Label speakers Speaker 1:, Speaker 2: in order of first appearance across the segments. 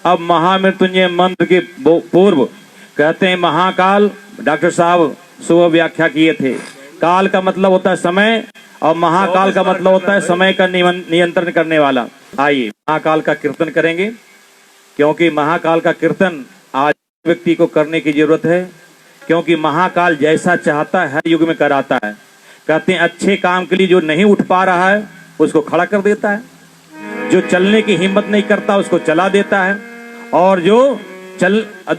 Speaker 1: अब महामृत्युंजय मंत्र के पूर्व कहते हैं महाकाल। डॉक्टर साहब सुबह व्याख्या किए थे, काल का मतलब होता है समय और महाकाल का मतलब होता है समय का नियंत्रण करने वाला। आइए महाकाल का कीर्तन करेंगे, क्योंकि महाकाल का कीर्तन आज व्यक्ति को करने की जरूरत है, क्योंकि महाकाल जैसा चाहता है हर युग में कराता है। कहते हैं अच्छे काम के लिए जो नहीं उठ पा रहा है उसको खड़ा कर देता है, जो चलने की हिम्मत नहीं करता उसको चला देता है, और जो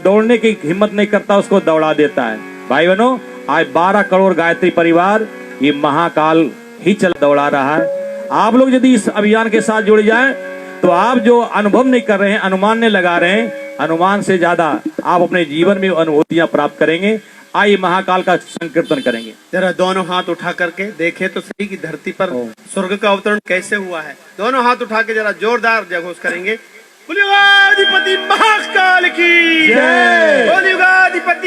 Speaker 1: दौड़ने की हिम्मत नहीं करता उसको दौड़ा देता है। भाई बहनों, आज 12 करोड़ गायत्री परिवार ये महाकाल ही दौड़ा रहा है। आप लोग यदि इस अभियान के साथ जुड़ जाएं तो आप जो अनुभव नहीं कर रहे हैं, अनुमान नहीं लगा रहे हैं, अनुमान से ज्यादा आप अपने जीवन में अनुभूतियां प्राप्त करेंगे। आइए महाकाल का संकीर्तन करेंगे।
Speaker 2: जरा दोनों हाथ उठा करके देखे तो सही कि धरती पर स्वर्ग का अवतरण कैसे हुआ है। दोनों हाथ उठा के जरा जोरदार जयघोष करेंगे। बोलिए महाकाल की जय, बोलिए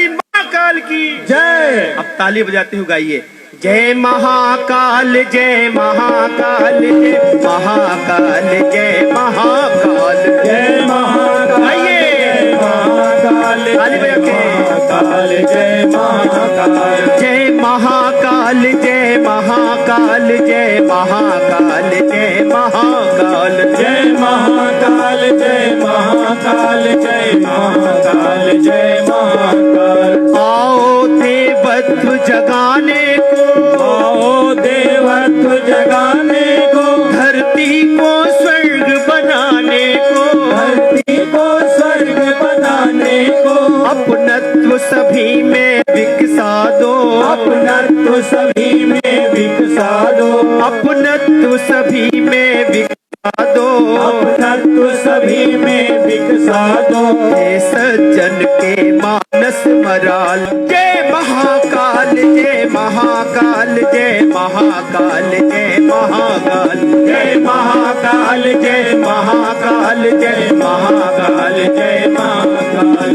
Speaker 2: महाकाल की जय। अब ताली बजाते हुए गाइए, जय महाकाल जय महाकाल जय महाकाल जय महाकाल जय महाकाल। आइए महाकाल ताली बजा के महाकाल जय महाकाल जय महाकाल जय महाकाल जय महाकाल जय महाकाल जय महाकाल जय महाकाल जय महाकाल जय महाकाल। आओ देवत्व जगाने को, आओ देवत्व जगाने को, धरती को स्वर्ग बनाने को, धरती को स्वर्ग बनाने को, अपनत्व सभी में विकसा दो, अपनत्व सभी में विकसा दो, अपनत्व सभी में विकसा दो, अपनत्व सभी में विकसा दो। हे सज्जन के मानस मराल, जय महाकाल जय महाकाल जय महाकाल जय महाकाल जय महाकाल जय महाकाल जय महाकाल जय महाकाल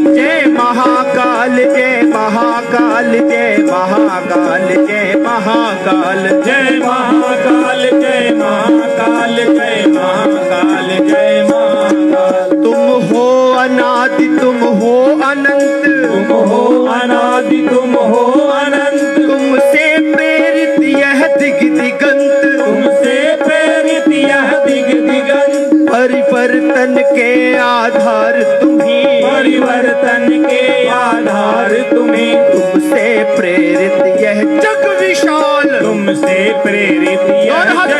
Speaker 2: जय महाकाल जय महाकाल जय महाकाल जय महाकाल जय महाकाल जय महाकाल जय महाकाल जय महाकाल। तुम हो अनादि तुम हो अनंत, तुम हो अनादि तुम हो अनंत, तुमसे प्रेरित यह दिग दिगंत, तुमसे प्रेरित यह दिग दिगंत। परिवर्तन के आधार तुम्ही, परिवर्तन के आधार तुम्ही, तुमसे प्रेरित यह जग विशाल, तुमसे प्रेरित यह जग विशाल।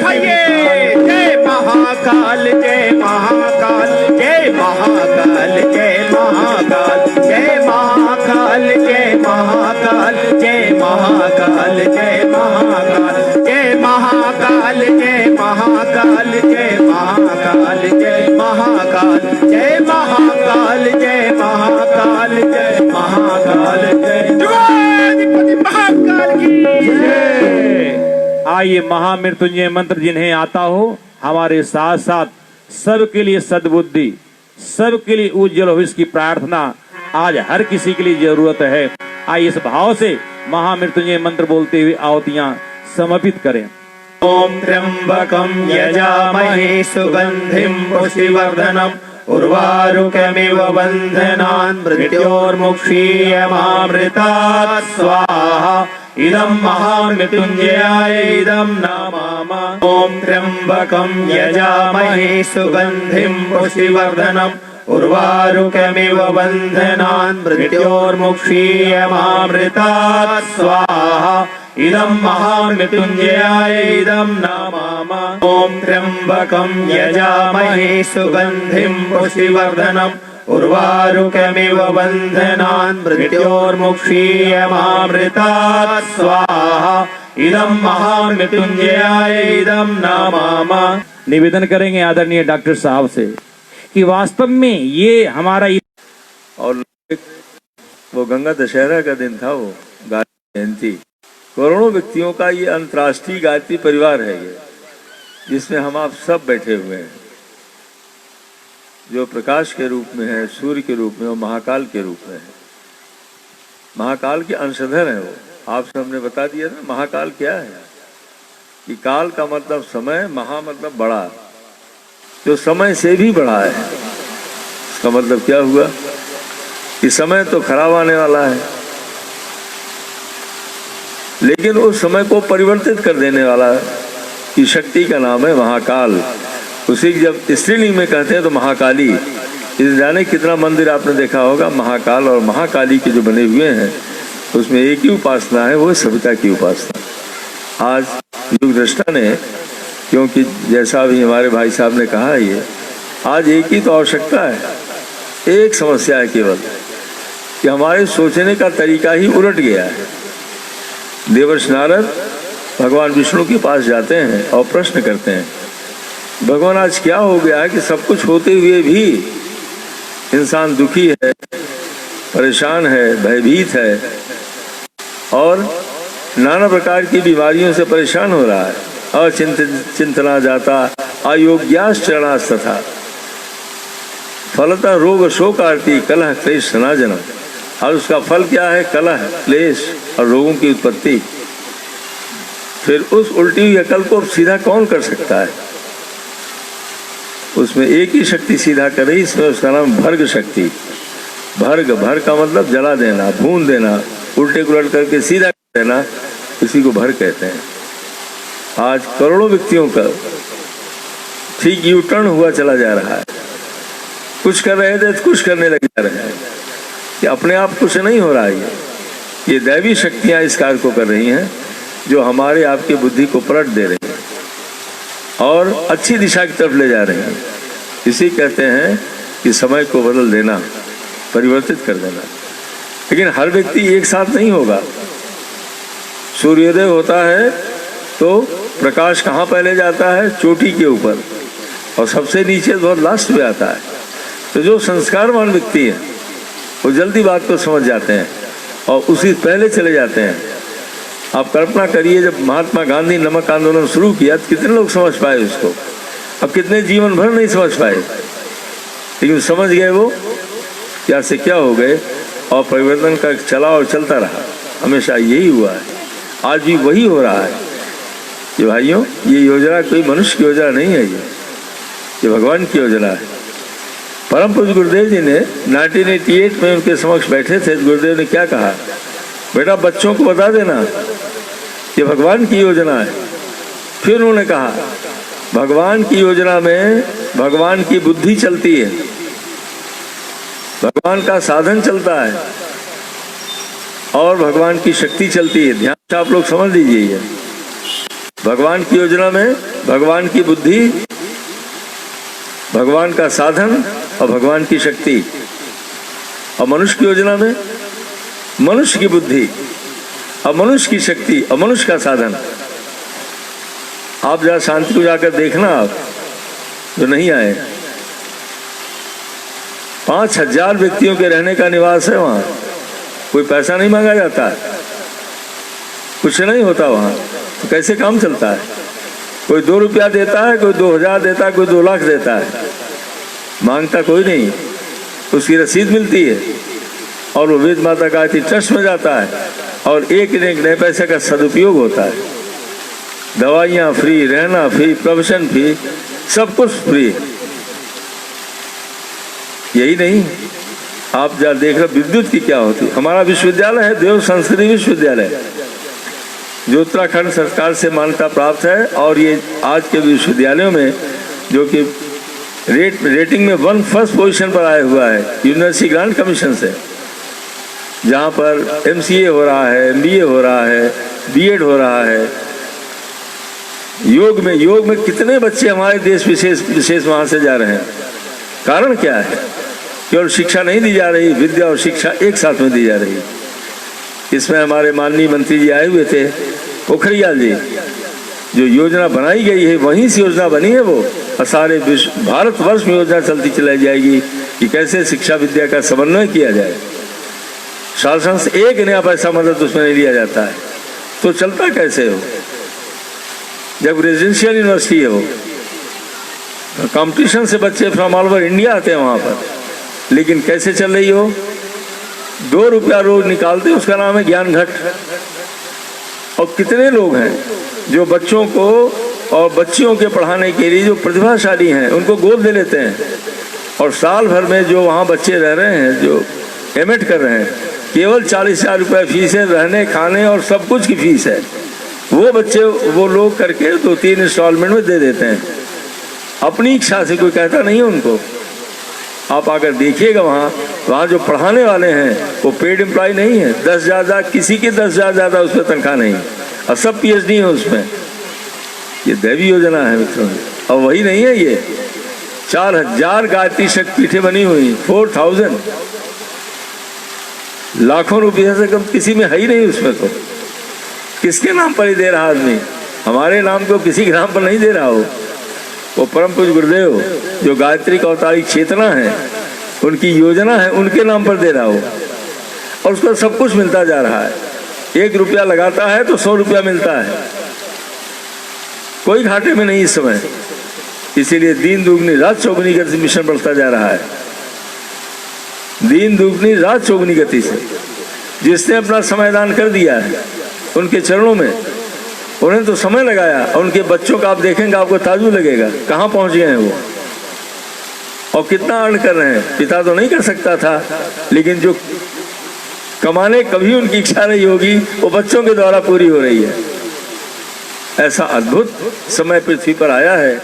Speaker 2: जय महाकाल जय महाकाल जय महाकाल जय महाकाल जय महाकाल जय महाकाल जय महाकाल जय महाकाल जय महाकाल जय महाकाल जय महाकाल जय महाकाल जय महाकाल जय महाकाल जय महाकाल जय महाकाल की जय।
Speaker 1: आइए महामृत्युंजय मंत्र जिन्हें आता हो हमारे साथ साथ सबके लिए सद्बुद्धि, सबके लिए उज्जवल भविष्य की प्रार्थना आज हर किसी के लिए जरूरत है। आइए इस भाव से महामृत्युंजय मंत्र बोलते हुए आहुतियां समर्पित करें।
Speaker 2: ओम त्र्यंबकं यजामहे सुगंधिं पुष्टिवर्धनम् उर्वारुकमिव बन्धनान् मृत्योर्मुक्षीयमामृतात् स्वाहा। इदं महामृत्युंजयाय इदं नमामः। ओम त्र्यंबकं यजामहे सुगंधिं पुष्टिवर्धनम् उर्वारुकमिव बन्धनान् मृत्योर्मुक्षीयमामृतात् स्वाहा। इदं महामृत्युंजयाय इदं नमामः। ओम त्र्यंबकं यजामहे सुगंधिं पुष्टिवर्धनम् उर्वारुकमिव बन्धनान् मृत्योर्मुक्षीयमामृतात् स्वाहा। इदं महामृत्युंजयाय इदं नमामः।
Speaker 1: निवेदन करेंगे आदरणीय डॉक्टर साहब से कि वास्तव में ये हमारा
Speaker 3: और वो गंगा दशहरा का दिन था, वो गायत्री जयंती, करोड़ों व्यक्तियों का ये अंतर्राष्ट्रीय गायत्री परिवार है ये, जिसमें हम आप सब बैठे हुए हैं, जो प्रकाश के रूप में है, सूर्य के रूप में और महाकाल के रूप में है। महाकाल के अंशधर है वो। आपसे हमने बता दिया ना महाकाल क्या है, कि काल का मतलब समय, महा मतलब बड़ा, जो समय से भी बड़ा है। का मतलब क्या हुआ कि समय तो खराब आने वाला है, लेकिन उस समय को परिवर्तित कर देने वाला की शक्ति का नाम है महाकाल। उसी जब स्त्रीलिंग में कहते हैं तो महाकाली। इस जाने कितना मंदिर आपने देखा होगा, महाकाल और महाकाली के जो बने हुए हैं उसमें एक ही उपासना है, वो है सविता की उपासना। आज युग दृष्टा ने, क्योंकि जैसा अभी हमारे भाई साहब ने कहा, ये आज एक ही तो आवश्यकता है, एक समस्या है केवल कि हमारे सोचने का तरीका ही उलट गया है। देवर्षि नारद भगवान विष्णु के पास जाते हैं और प्रश्न करते हैं, भगवान आज क्या हो गया है कि सब कुछ होते हुए भी इंसान दुखी है, परेशान है, भयभीत है और नाना प्रकार की बीमारियों से परेशान हो रहा है। चिंतना जाता अयोग्याश्चरणास तथा फलतः रोग शोक आरती कलह क्लेश सनाजनम। और उसका फल क्या है? कलह, क्लेश और रोगों की उत्पत्ति। फिर उस उल्टी हुई अकल को सीधा कौन कर सकता है? उसमें एक ही शक्ति सीधा करे, इसमें उसका नाम भर्ग शक्ति। भर्ग का मतलब जला देना, भून देना, उल्टे उलट करके सीधा कर देना, इसी को भर्ग कहते हैं। आज करोड़ों व्यक्तियों का ठीक यू टर्न हुआ चला जा रहा है। कुछ कर रहे थे तो कुछ करने लग जा रहे हैं कि अपने आप कुछ नहीं हो रहा है। ये दैवी शक्तियां इस कार्य को कर रही हैं जो हमारे आपकी बुद्धि को पलट दे रही हैं और अच्छी दिशा की तरफ ले जा रहे हैं। इसी कहते हैं कि समय को बदल देना, परिवर्तित कर देना। लेकिन हर व्यक्ति एक साथ नहीं होगा। सूर्योदय होता है तो प्रकाश कहाँ पहले जाता है? चोटी के ऊपर, और सबसे नीचे बहुत लास्ट में आता है। तो जो संस्कारवान व्यक्ति है वो जल्दी बात को समझ जाते हैं और उसी पहले चले जाते हैं। आप कल्पना करिए, जब महात्मा गांधी नमक आंदोलन शुरू किया तो कितने लोग समझ पाए उसको? अब कितने जीवन भर नहीं समझ पाए, लेकिन समझ गए वो क्या से क्या हो गए और परिवर्तन का चला और चलता रहा। हमेशा यही हुआ है, आज भी वही हो रहा है। ये भाइयों, ये योजना कोई मनुष्य की योजना नहीं है, ये भगवान की योजना है। परम पूज्य गुरुदेव जी ने 1988 में उनके समक्ष बैठे थे। गुरुदेव ने क्या कहा? बेटा बच्चों को बता देना ये भगवान की योजना है। फिर उन्होंने कहा भगवान की योजना में भगवान की बुद्धि चलती है, भगवान का साधन चलता है और भगवान की शक्ति चलती है। ध्यान से आप लोग समझ लीजिए, भगवान की योजना में भगवान की बुद्धि, भगवान का साधन और भगवान की शक्ति, और मनुष्य की योजना में मनुष्य की बुद्धि और मनुष्य की शक्ति और मनुष्य का साधन। आप जरा शांति को जाकर देखना, आप जो नहीं आए, 5000 व्यक्तियों के रहने का निवास है वहाँ। कोई पैसा नहीं मांगा जाता, कुछ नहीं होता वहाँ। तो कैसे काम चलता है? कोई 2 रुपया देता है, कोई 2000 देता है, कोई 2 लाख देता है, मांगता कोई नहीं। उसकी रसीद मिलती है और वो वेद माता का ट्रस्ट में जाता है और एक नए पैसे का सदुपयोग होता है। दवाइयाँ फ्री, रहना फ्री, प्रोविजन फ्री, सब कुछ फ्री। यही नहीं, आप जहाँ देख रहे विद्युत की क्या होती। हमारा विश्वविद्यालय है देव संस्कृति विश्वविद्यालय, जो उत्तराखंड सरकार से मान्यता प्राप्त है और ये आज के विश्वविद्यालयों में जो कि रेटिंग में 1st पोजीशन पर आया हुआ है यूनिवर्सिटी ग्रांट कमीशन से, जहाँ पर MCA हो रहा है, MBA हो रहा है, B.Ed हो रहा है। योग में कितने बच्चे हमारे देश विशेष वहाँ से जा रहे हैं। कारण क्या है? केवल शिक्षा नहीं दी जा रही, विद्या और शिक्षा एक साथ में दी जा रही। इसमें हमारे माननीय मंत्री जी आए हुए थे, पोखरियाल जी। जो योजना बनाई गई है वहीं से योजना बनी है वो, और सारे भारतवर्ष में योजना चलती चलाई जाएगी कि कैसे शिक्षा विद्या का समन्वय किया जाए। शासन से एक नया पैसा मदद उसमें नहीं लिया जाता है, तो चलता कैसे हो? जब रेजिडेंशियल यूनिवर्सिटी है वो, कंपटीशन से बच्चे फ्रॉम ऑल ओवर इंडिया आते हैं वहाँ पर, लेकिन कैसे चल रही हो? 2 रुपया रोज निकालते, उसका नाम है ज्ञान घट। और कितने लोग हैं जो बच्चों को और बच्चियों के पढ़ाने के लिए जो प्रतिभाशाली हैं उनको गोद ले लेते हैं और साल भर में जो वहाँ बच्चे रह रहे हैं, जो एमिट कर रहे हैं, केवल 40,000 रुपये फीस है, रहने खाने और सब कुछ की फीस है। वो बच्चे वो लोग करके 2-3 इंस्टॉलमेंट में दे देते हैं, अपनी इच्छा से, कोई कहता नहीं है उनको। आप आकर देखिएगा वहाँ जो पढ़ाने वाले हैं वो पेड एम्प्लॉय नहीं है। 10,000 किसी की 10,000 ज़्यादा उस पर तनख्वाह नहीं, और सब PhD है उसमें। ये दैवी योजना है मित्रों, और वही नहीं है ये। 4,000 गायत्री शक्तिपीठें बनी हुई, 4,000, लाखों रुपये से कम किसी में है ही नहीं उसमें। तो किसके नाम पर ही दे रहा आदमी? हमारे नाम को किसी के नाम पर नहीं दे रहा हो। वो परम पूज्य गुरुदेव जो गायत्री का अवतारिक चेतना है, उनकी योजना है, उनके नाम पर दे रहा हो, और उसको सब कुछ मिलता जा रहा है। 1 रुपया लगाता है तो 100 रुपया मिलता है, कोई घाटे में नहीं इस समय। इसीलिए दीन दुगनी रात चौगुनी गति से मिशन बढ़ता जा रहा है। दीन दुगनी रात चौगुनी गति से जिसने अपना समय दान कर दिया है उनके चरणों में, उन्हें तो समय लगाया, और उनके बच्चों का आप देखेंगे आपको ताज्जुब लगेगा कहाँ पहुँच गए हैं वो, और कितना अर्न कर रहे हैं। पिता तो नहीं कर सकता था, लेकिन जो कमाने कभी उनकी इच्छा नहीं होगी, वो बच्चों के द्वारा पूरी हो रही है। ऐसा अद्भुत समय पृथ्वी पर आया है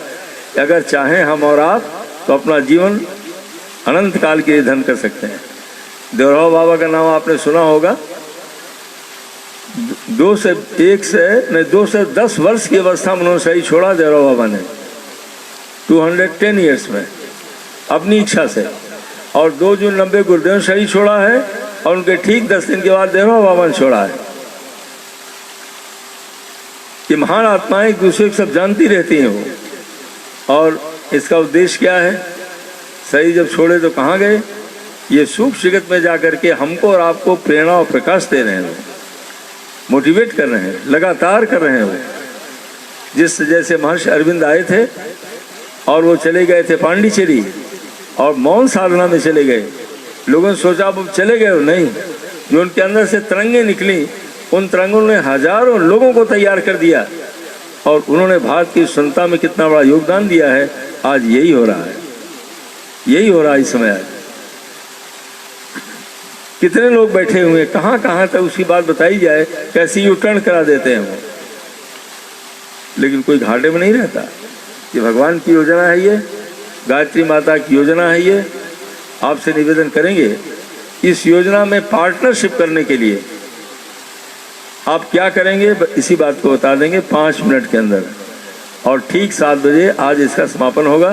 Speaker 3: कि अगर चाहें हम और आप तो अपना जीवन अनंत काल के लिए धन कर सकते हैं। देवराव बाबा का नाम आपने सुना होगा। 2 से 10 वर्ष की अवस्था में उन्होंने शरीर छोड़ा देवराव बाबा ने, 210 ईयर्स में, अपनी इच्छा से। और 2 जून 90 गुरुदेव ने शरीर छोड़ा है, और उनके ठीक 10 दिन के बाद देवराव बाबा ने छोड़ा है। ये महान आत्माएं एक दूसरे को सब जानती रहती हैं वो, और इसका उद्देश्य क्या है? शरीर जब छोड़े तो कहाँ गए? ये सूक्ष्म जगत में जाकर के हमको और आपको प्रेरणा और प्रकाश दे रहे हैं, वो मोटिवेट कर रहे हैं, लगातार कर रहे हैं वो। जैसे महर्षि अरविंद आए थे और वो चले गए थे पांडिचेरी और मौन साधना में चले गए। लोगों ने सोचा अब चले गए, नहीं, जो उनके अंदर से तरंगें निकली, उन तरंगों ने हजारों लोगों को तैयार कर दिया, और उन्होंने भारत की स्वतंत्रता में कितना बड़ा योगदान दिया है। आज यही हो रहा है, यही हो रहा है इस समय। कितने लोग बैठे हुए हैं, कहाँ कहाँ तक उसकी बात बताई जाए, कैसी यू टर्न करा देते हैं वो, लेकिन कोई घाटे में नहीं रहता। ये भगवान की योजना है, ये गायत्री माता की योजना है। ये आपसे निवेदन करेंगे, इस योजना में पार्टनरशिप करने के लिए आप क्या करेंगे, इसी बात को बता देंगे 5 मिनट के अंदर। और ठीक 7 बजे आज इसका समापन होगा,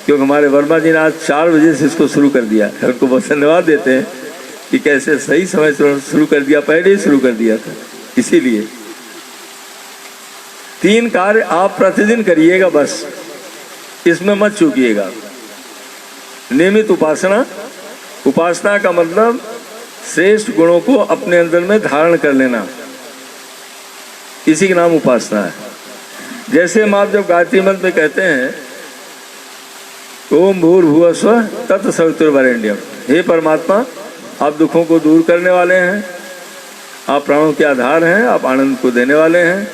Speaker 3: क्योंकि हमारे वर्मा जी ने आज 4 बजे से इसको शुरू कर दिया। उनको बहुत धन्यवाद देते हैं कि कैसे सही समय से शुरू कर दिया, पहले ही शुरू कर दिया था। इसीलिए 3 कार्य आप प्रतिदिन करिएगा, बस इसमें मत चूकिएगा। नियमित उपासना, उपासना का मतलब श्रेष्ठ गुणों को अपने अंदर में धारण कर लेना, इसी का नाम उपासना है। जैसे हम आप जब गायत्री मंत्र में कहते हैं ओम भूर्भुवः स्वः तत्सवितुर्वरेण्यम, हे परमात्मा आप दुखों को दूर करने वाले हैं, आप प्राणों के आधार हैं, आप आनंद को देने वाले हैं।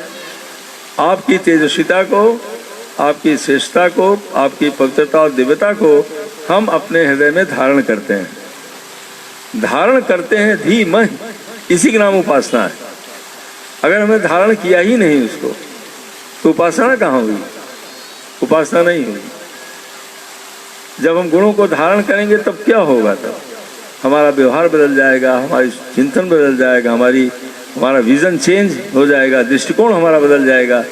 Speaker 3: आपकी तेजस्विता को, आपकी श्रेष्ठता को, आपकी पवित्रता और दिव्यता को हम अपने हृदय में धारण करते हैं, धारण करते हैं धीमहि, इसी का नाम उपासना है। अगर हमने धारण किया ही नहीं उसको तो उपासना कहाँ हुई? उपासना नहीं हुई। जब हम गुणों को धारण करेंगे तब क्या होगा? तब हमारा व्यवहार बदल जाएगा, हमारी चिंतन बदल जाएगा, हमारा विजन चेंज हो जाएगा, दृष्टिकोण हमारा बदल जाएगा,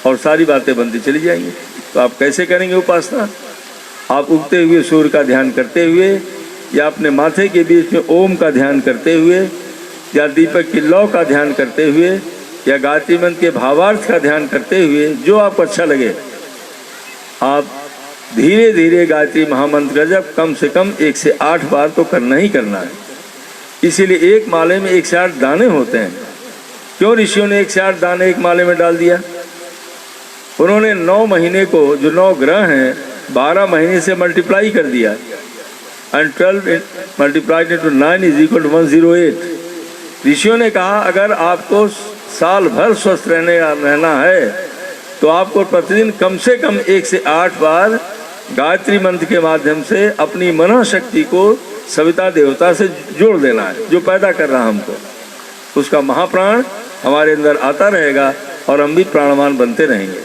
Speaker 3: और सारी बातें बनती चली जाएंगी। तो आप कैसे करेंगे उपासना? आप उगते हुए सूर्य का ध्यान करते हुए, या अपने माथे के बीच में ओम का ध्यान करते हुए, या दीपक की लौ का ध्यान करते हुए, या गायत्री मंत्र के भावार्थ का ध्यान करते हुए, जो आपको अच्छा लगे। आप धीरे धीरे गायत्री महामंत्र का जप कम से कम 1 से 8 बार तो करना ही करना है। इसीलिए एक माले में 1 से 8 दाने होते हैं। क्यों ऋषियों ने 1 से 8 दाने एक माले में डाल दिया? उन्होंने 9 महीने को, जो 9 ग्रह हैं, 12 महीने से मल्टीप्लाई कर दिया, and 12 multiplied into 9 is equal to 108। ऋषियों ने कहा अगर आपको साल भर स्वस्थ रहना है तो आपको प्रतिदिन कम से कम 1 से 8 बार गायत्री मंत्र के माध्यम से अपनी मन शक्ति को सविता देवता से जोड़ देना है, जो पैदा कर रहा हमको। उसका महाप्राण हमारे अंदर आता रहेगा और हम भी प्राणवान बनते रहेंगे।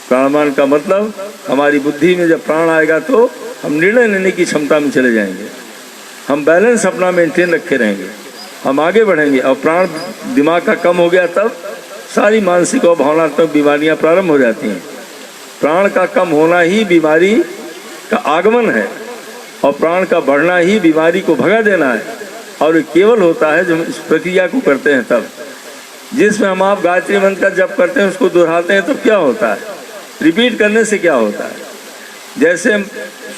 Speaker 3: प्राणवान का मतलब हमारी बुद्धि में जब प्राण आएगा तो हम निर्णय लेने की क्षमता में चले जाएंगे, हम बैलेंस अपना मेंटेन रखे रहेंगे, हम आगे बढ़ेंगे। और प्राण दिमाग का कम हो गया तब सारी मानसिक और भावनात्मक बीमारियां प्रारंभ हो जाती हैं। प्राण का कम होना ही बीमारी का आगमन है और प्राण का बढ़ना ही बीमारी को भगा देना है। और ये केवल होता है जब हम इस प्रक्रिया को करते हैं तब। जिसमें हम आप गायत्री मंत्र का जप करते हैं, उसको दोहराते हैं, तब क्या होता है? रिपीट करने से क्या होता है? जैसे हम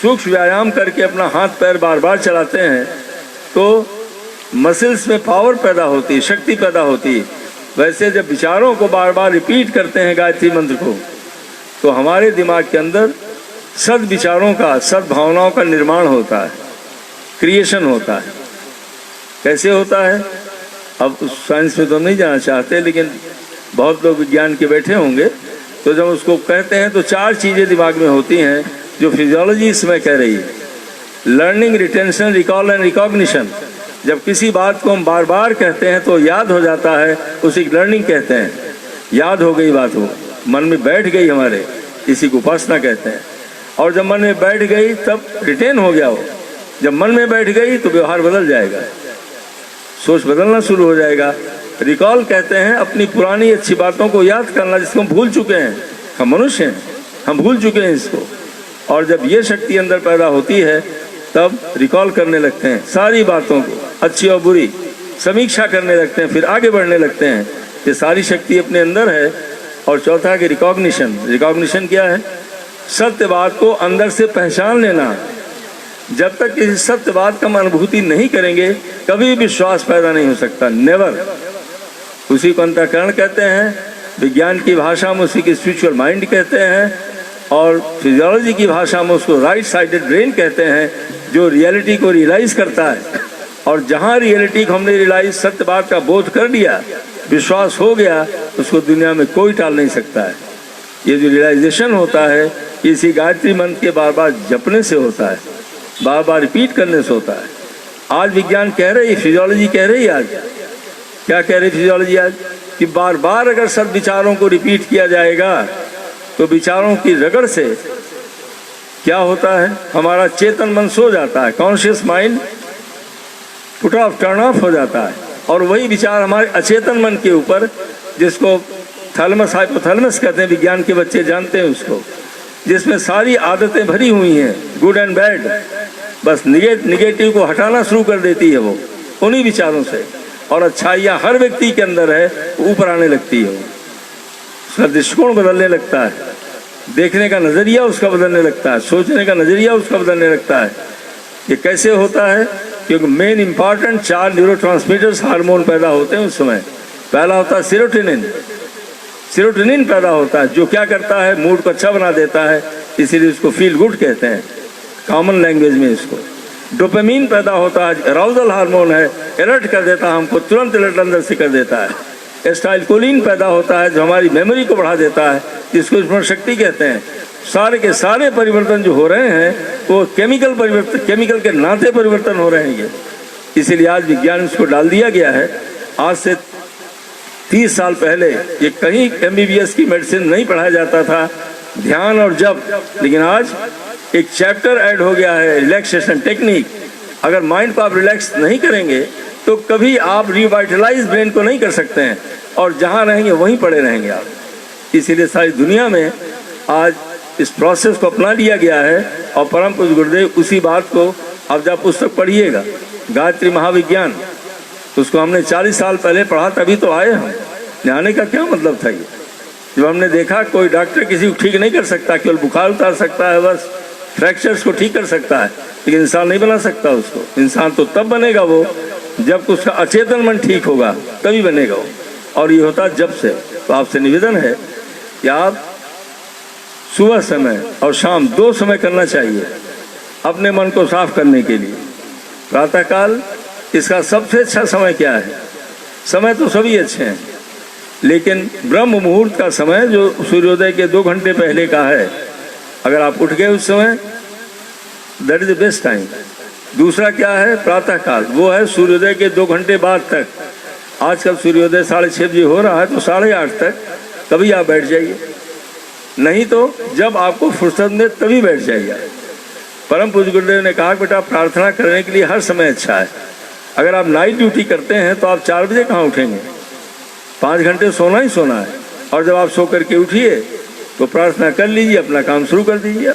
Speaker 3: सूक्ष्म व्यायाम करके अपना हाथ पैर बार बार चलाते हैं तो मसल्स में पावर पैदा होती है, शक्ति पैदा होती है। वैसे जब विचारों को बार बार रिपीट करते हैं गायत्री मंत्र को, तो हमारे दिमाग के अंदर सद विचारों का, सद भावनाओं का निर्माण होता है, क्रिएशन होता है। कैसे होता है? अब उस साइंस में तो नहीं जाना चाहते, लेकिन बहुत लोग विज्ञान के बैठे होंगे, तो जब उसको कहते हैं तो 4 चीज़ें दिमाग में होती हैं जो फिजियोलॉजी इसमें कह रही है। Learning, retention, recall and recognition. जब किसी बात को हम बार बार कहते हैं तो याद हो जाता है, उसी लर्निंग कहते हैं। याद हो गई बात, वो मन में बैठ गई हमारे, इसी को उपासना कहते हैं। और जब मन में बैठ गई तब रिटेन हो गया वो। जब मन में बैठ गई तो व्यवहार बदल जाएगा, सोच बदलना शुरू हो जाएगा। रिकॉल कहते हैं अपनी पुरानी अच्छी बातों को याद करना, जिसको हम भूल चुके हैं। हम मनुष्य हैं, हम भूल चुके हैं इसको। और जब ये शक्ति अंदर पैदा होती है तब रिकॉल करने लगते हैं सारी बातों को, अच्छी और बुरी, समीक्षा करने लगते हैं, फिर आगे बढ़ने लगते हैं। ये सारी शक्ति अपने अंदर है। और चौथा कि रिकॉग्निशन। रिकॉग्निशन क्या है? सत्य बात को अंदर से पहचान लेना। जब तक किसी सत्य बात का हम अनुभूति नहीं करेंगे, कभी विश्वास पैदा नहीं हो सकता, नेवर। उसी को अंतःकरण कहते हैं, विज्ञान की भाषा में उसी की स्पिरिचुअल माइंड कहते हैं, और फिजियोलॉजी की भाषा में उसको राइट साइडेड ब्रेन कहते हैं, जो रियलिटी को रियलाइज करता है। और जहाँ रियलिटी को हमने रियलाइज, सत्य बात का बोध कर लिया, विश्वास हो गया, उसको दुनिया में कोई टाल नहीं सकता है। ये जो रियलाइजेशन होता है, इसी गायत्री मंत्र के बार बार जपने से होता है, बार बार रिपीट करने से होता है। आज विज्ञान कह रही, फिजियोलॉजी कह रही, आज क्या कह रही फिजियोलॉजी आज? कि बार बार अगर सब विचारों को रिपीट किया जाएगा तो विचारों की रगड़ से क्या होता है? हमारा चेतन मन सो जाता है, conscious mind put off, turn off हो जाता है। और वही विचार हमारे अचेतन मन के ऊपर, जिसको थैलेमस हाइपोथैलेमस कहते हैं, विज्ञान के बच्चे जानते हैं उसको, जिसमें सारी आदतें भरी हुई हैं, गुड एंड बैड। बस निगेटिव को हटाना शुरू कर देती है वो उन्हीं विचारों से। और अच्छाइयाँ हर व्यक्ति के अंदर है, ऊपर आने लगती है। उसका दृष्टिकोण बदलने लगता है, देखने का नज़रिया उसका बदलने लगता है, सोचने का नज़रिया उसका बदलने लगता है। ये कैसे होता है? क्योंकि मेन इंपॉर्टेंट 4 न्यूरोट्रांसमीटर्स हार्मोन पैदा होते हैं उस समय। पहला होता है सेरोटोनिन। सेरोटोनिन पैदा होता है, जो क्या करता है? मूड को अच्छा बना देता है, इसीलिए उसको फील गुड कहते हैं कॉमन लैंग्वेज में इसको। डोपामीन पैदा होता है, अराउजल हार्मोन है, अलर्ट कर देता है हमको, तुरंत अलर्ट अंदर से कर देता है। एसिटाइलकोलिन पैदा होता है, जो हमारी मेमोरी को बढ़ा देता है, जिसको स्मरण शक्ति कहते हैं। सारे के सारे परिवर्तन जो हो रहे हैं वो केमिकल परिवर्तन, केमिकल के नाते परिवर्तन हो रहे हैं ये। इसीलिए आज विज्ञान इसको डाल दिया गया है। आज से 30 साल पहले ये कहीं MBBS की मेडिसिन नहीं पढ़ाया जाता था, ध्यान और जप, लेकिन आज एक चैप्टर ऐड हो गया है, रिलैक्सेशन टेक्निक। अगर माइंड को आप रिलैक्स नहीं करेंगे तो कभी आप रिवाइटलाइज ब्रेन को नहीं कर सकते हैं, और जहाँ रहेंगे वहीं पड़े रहेंगे आप। इसीलिए सारी दुनिया में आज इस प्रोसेस को अपना लिया गया है। और परम पूज्य गुरुदेव उसी बात को, अब जब पुस्तक पढ़िएगा गायत्री महाविज्ञान, तो उसको हमने 40 साल पहले पढ़ा, तभी तो आए हम। आने का क्या मतलब था? ये जब हमने देखा कोई डॉक्टर किसी को ठीक नहीं कर सकता, केवल बुखार उतार सकता है, बस फ्रैक्चर्स को ठीक कर सकता है, लेकिन इंसान नहीं बना सकता उसको। इंसान तो तब बनेगा वो जब उसका अचेतन मन ठीक होगा, तभी बनेगा वो। और ये होता जब से। तो आपसे निवेदन है कि आप सुबह समय और शाम 2 समय करना चाहिए अपने मन को साफ करने के लिए। प्रातःकाल इसका सबसे अच्छा समय क्या है? समय तो सभी अच्छे हैं, लेकिन ब्रह्म मुहूर्त का समय जो सूर्योदय के 2 घंटे पहले का है, अगर आप उठ गए उस समय, that is the best time. दूसरा क्या है? प्रातः काल, वो है सूर्योदय के 2 घंटे बाद तक। आजकल सूर्योदय 6:30 बजे हो रहा है, तो 8:30 तक कभी आप बैठ जाइए, नहीं तो जब आपको फुर्सत में तभी बैठ जाइए। परम पूज्य गुरुदेव ने कहा बेटा प्रार्थना करने के लिए हर समय अच्छा है। अगर आप नाइट ड्यूटी करते हैं तो आप 4 बजे कहाँ उठेंगे? 5 घंटे सोना ही सोना है। और जब आप सो करके उठिए तो प्रार्थना कर लीजिए, अपना काम शुरू कर दीजिए,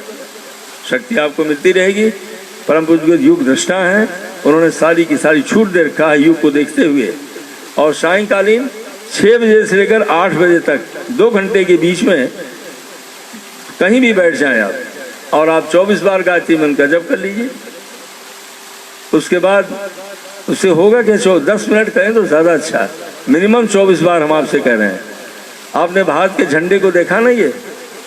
Speaker 3: शक्ति आपको मिलती रहेगी। परम पूज्य युग दृष्टा हैं, उन्होंने सारी की सारी छूट दे रखा है युग को देखते हुए। और सायंकालीन 6 बजे से लेकर 8 बजे तक 2 घंटे के बीच में कहीं भी बैठ जाएं आप, और आप 24 बार गायत्री मंत्र का जप कर लीजिए। उसके बाद उससे होगा कि 10 मिनट करें तो ज़्यादा अच्छा है, मिनिमम 24 बार हम आपसे कह रहे हैं। आपने भारत के झंडे को देखा ना, ये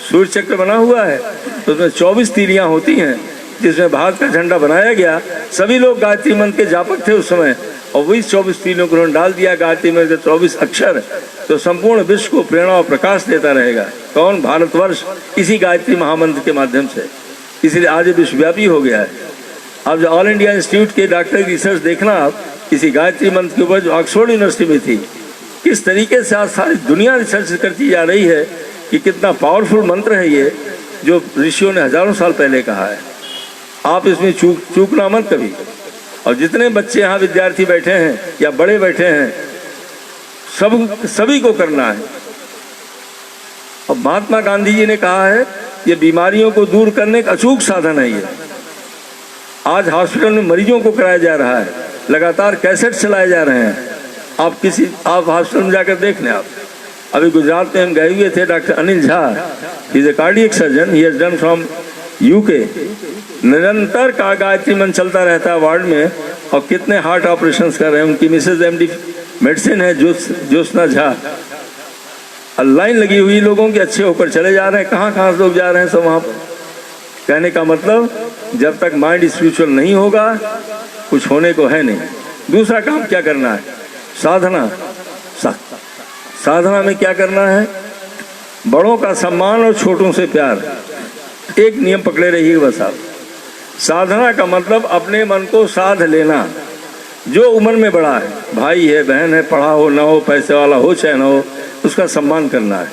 Speaker 3: सूर्य चक्र बना हुआ है, तो उसमें 24 तीलियां होती हैं जिसमें भारत का झंडा बनाया गया। सभी लोग गायत्री मंत्र के जापक थे उस समय, और वही 24 तीलियों को उन्होंने डाल दिया गायत्री मंत्र के 24 अक्षर, तो संपूर्ण विश्व को प्रेरणा और प्रकाश देता रहेगा। कौन? भारतवर्ष, इसी गायत्री महामंत्र के माध्यम से। इसलिए आज विश्वव्यापी हो गया है। अब जो ऑल इंडिया इंस्टीट्यूट के डॉक्टर की रिसर्च देखना आप, इसी गायत्री मंत्र के ऊपर जो ऑक्सफोर्ड यूनिवर्सिटी में थी, किस तरीके से आज सारी दुनिया रिसर्च करती जा रही है कि कितना पावरफुल मंत्र है ये, जो ऋषियों ने हजारों साल पहले कहा है। आप इसमें चूकना मत कभी। और जितने बच्चे यहाँ विद्यार्थी बैठे हैं या बड़े बैठे हैं, सभी को करना है। और महात्मा गांधी जी ने कहा है ये बीमारियों को दूर करने का अचूक साधन है ये। आज हॉस्पिटल में मरीजों को कराया जा रहा है, लगातार कैसेट चलाए जा रहे हैं। आप हॉस्पिटल में जाकर देख लें आप। अभी गुजरात में हम गए हुए थे, doctor Anil Jha, he is a cardiac surgeon, he has done from UK. निरंतर का गायत्री मंत्र चलता रहता है वार्ड में, और कितने हार्ट ऑपरेशंस कर रहे हैं। उनकी मिसेज MD मेडिसिन है ज्योत्सना झा। लाइन लगी हुई लोगों की, अच्छे होकर चले जा रहे हैं। कहाँ लोग जा रहे हैं सब वहाँ पर। कहने का मतलब जब तक माइंड स्पिरिचुअल नहीं होगा कुछ होने को है नहीं। दूसरा काम क्या करना है? साधना। साधना में क्या करना है? बड़ों का सम्मान और छोटों से प्यार। एक नियम पकड़े रहिए बस आप। साधना का मतलब अपने मन को साध लेना। जो उम्र में बड़ा है, भाई है, बहन है, पढ़ा हो ना हो, पैसे वाला हो चाहे ना हो, उसका सम्मान करना है।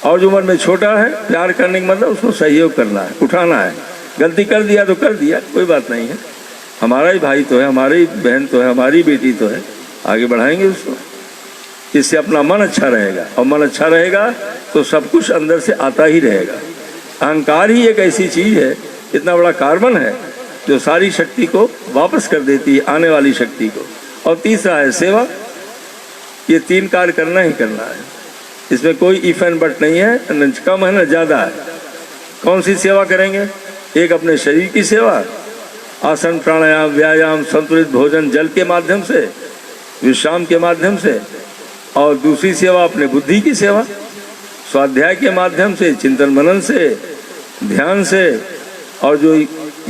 Speaker 3: और जो उम्र में छोटा है, प्यार करने का मतलब उसको सहयोग करना है, उठाना है। गलती कर दिया तो कर दिया, कोई बात नहीं है, हमारा ही भाई तो है, हमारी बहन तो है, हमारी बेटी तो है, आगे बढ़ाएंगे उसको। इससे अपना मन अच्छा रहेगा, और मन अच्छा रहेगा तो सब कुछ अंदर से आता ही रहेगा। अहंकार ही एक ऐसी चीज़ है, इतना बड़ा कार्बन है जो सारी शक्ति को वापस कर देती है, आने वाली शक्ति को। और तीसरा है सेवा। ये 3 कार्य करना ही करना है, इसमें कोई इफ एंड बट नहीं है, न कम है न ज़्यादा है। कौन सी सेवा करेंगे? एक अपने शरीर की सेवा, आसन प्राणायाम व्यायाम संतुलित भोजन जल के माध्यम से, विश्राम के माध्यम से। और दूसरी सेवा अपने बुद्धि की सेवा, स्वाध्याय के माध्यम से, चिंतन मनन से, ध्यान से, और जो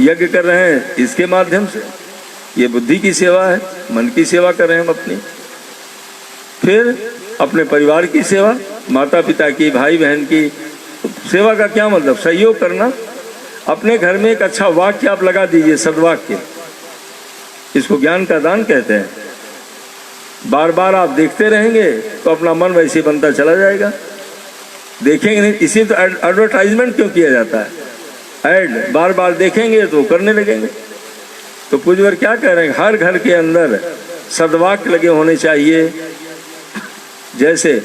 Speaker 3: यज्ञ कर रहे हैं इसके माध्यम से। ये बुद्धि की सेवा है, मन की सेवा कर रहे हैं हम अपनी। फिर अपने परिवार की सेवा, माता पिता की, भाई बहन की सेवा का क्या मतलब? सहयोग करना। अपने घर में एक अच्छा वाक्य आप लगा दीजिए, सद्वाक्य, इसको ज्ञान का दान कहते हैं। बार बार आप देखते रहेंगे तो अपना मन वैसे बनता चला जाएगा। देखेंगे नहीं, इसी तो एडवर्टाइजमेंट क्यों किया जाता है? ऐड बार बार देखेंगे तो करने लगेंगे। तो पूज्यवर क्या कह रहे हैं? हर घर के अंदर सद्वाक्य लगे होने चाहिए। जैसे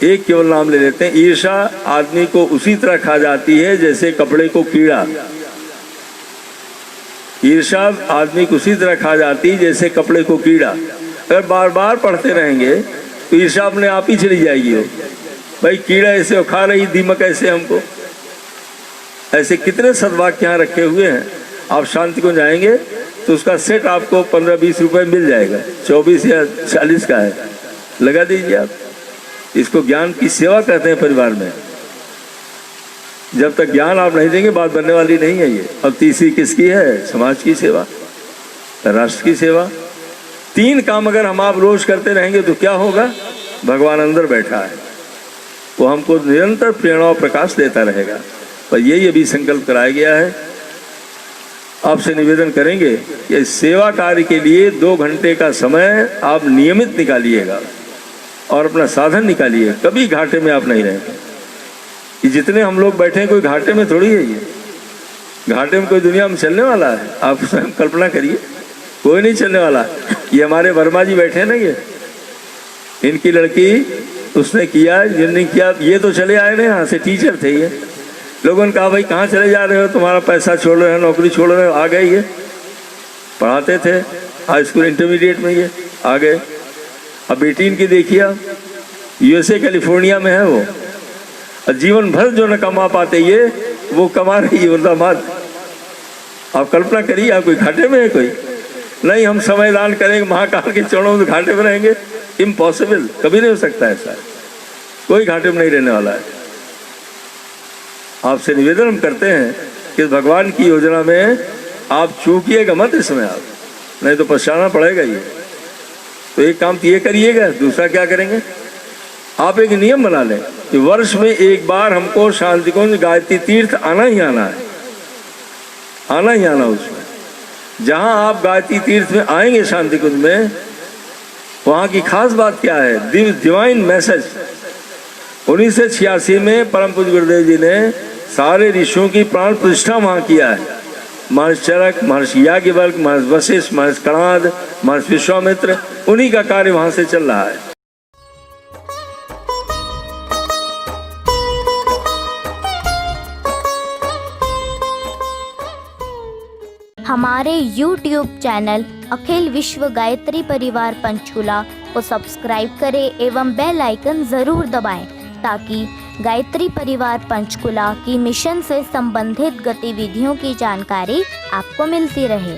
Speaker 3: एक केवल नाम ले लेते हैं, ईर्षा आदमी को उसी तरह खा जाती है जैसे कपड़े को कीड़ा। ईर्षा आदमी को उसी तरह खा जाती है जैसे कपड़े को कीड़ा। अगर बार बार पढ़ते रहेंगे तो ईर्षा अपने आप ही चली जाएगी। भाई कीड़ा ऐसे खा रही, दीमक ऐसे हमको। ऐसे कितने सद्वाक्य यहाँ रखे हुए हैं। आप शांति को जाएंगे तो उसका सेट आपको 15-20 रुपए मिल जाएगा, 24 या 40 का है, लगा दीजिए आप। इसको ज्ञान की सेवा कहते हैं परिवार में। जब तक ज्ञान आप नहीं देंगे बात बनने वाली नहीं है ये। अब तीसरी किसकी है? समाज की सेवा, राष्ट्र की सेवा। 3 काम अगर हम आप रोज करते रहेंगे तो क्या होगा? भगवान अंदर बैठा है, वो हमको निरंतर प्रेरणा और प्रकाश देता रहेगा। पर यही अभी संकल्प कराया गया है। आपसे निवेदन करेंगे कि इस सेवा कार्य के लिए 2 घंटे का समय आप नियमित निकालिएगा और अपना साधन निकालिए, कभी घाटे में आप नहीं रहेंगे। कि जितने हम लोग बैठे हैं कोई घाटे में थोड़ी है, ये घाटे में कोई दुनिया में चलने वाला है? आप स्वयं कल्पना करिए, कोई नहीं चलने वाला। ये हमारे वर्मा जी बैठे हैं ना, ये इनकी लड़की, उसने किया, जिनने किया, ये तो चले आए ना, यहाँ से टीचर थे ये। लोगों ने कहा भाई कहाँ चले जा रहे हो, तुम्हारा पैसा छोड़ रहे हो, नौकरी छोड़ रहे हो, आ गए। ये पढ़ाते थे हाई स्कूल इंटरमीडिएट में, ये आ गए। अब बेटी इनकी देखिए, USA कैलिफोर्निया में है वो, और जीवन भर जो न कमा पाते ये, वो कमा रही है दामाद। आप कल्पना करिए, आप कोई घाटे में है? कोई नहीं। हम समय दान करेंगे, महाकाल के चरणों में घाटे में रहेंगे? इम्पॉसिबल, कभी नहीं हो सकता ऐसा। कोई घाटे में नहीं रहने वाला है। आपसे निवेदन हम करते हैं कि भगवान की योजना में आप चूकिएगा मत इसमें, आप नहीं तो पछताना पड़ेगा। ये तो एक काम तो ये करिएगा, दूसरा क्या करेंगे? आप एक नियम बना लें कि वर्ष में एक बार हमको शांति कुंज गायत्री तीर्थ आना ही आना है, आना ही आना। उसमें जहां आप गायत्री तीर्थ में आएंगे शांति कुंज में, वहां की खास बात क्या है? Divine message. 1986 में परम पूज्य गुरुदेव जी ने सारे ऋषियों की प्राण प्रतिष्ठा वहां किया है। महर्षि चरक, महर्षि याज्ञवल्क्य, महर्षि वशिष्ठ, महर्षि कणाद, महर्षि विश्वामित्र, उन्हीं का कार्य वहां से चल रहा है।
Speaker 4: हमारे YouTube चैनल अखिल विश्व गायत्री परिवार पंचकुला को सब्सक्राइब करें एवं बेल आइकन ज़रूर दबाएं, ताकि गायत्री परिवार पंचकुला की मिशन से संबंधित गतिविधियों की जानकारी आपको मिलती रहे।